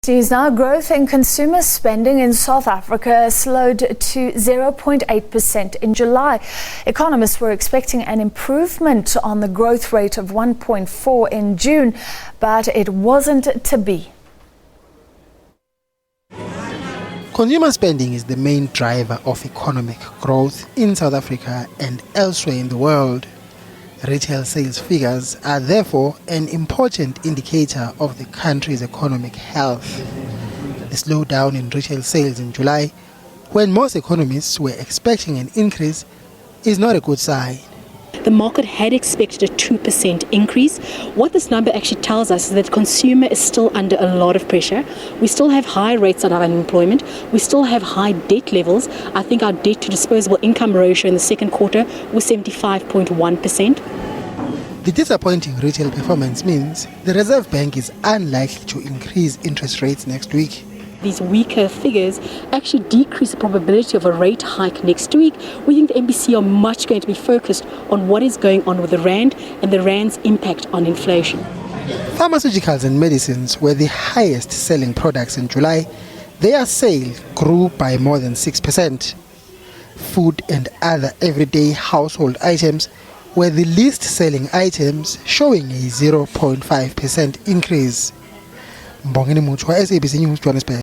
Now, growth in consumer spending in South Africa slowed to 0.8% in July. Economists were expecting an improvement on the growth rate of 1.4% in June, but it wasn't to be. Consumer spending is the main driver of economic growth in South Africa and elsewhere in the world. Retail sales figures are therefore an important indicator of the country's economic health. The slowdown in retail sales in July, when most economists were expecting an increase, is not a good sign. The market had expected a 2% increase. What this number actually tells us is that the consumer is still under a lot of pressure. We still have high rates of unemployment. We still have high debt levels. I think our debt to disposable income ratio in the second quarter was 75.1%. The disappointing retail performance means the Reserve Bank is unlikely to increase interest rates next week. These weaker figures actually decrease the probability of a rate hike next week. We think the MPC are much going to be focused on what is going on with the rand and the rand's impact on inflation. Pharmaceuticals and medicines were the highest selling products in July. Their sales grew by more than 6%. Food and other everyday household items were the least selling items, showing a 0.5% increase. Mbongeni Muchwa, SABC News, Johannesburg.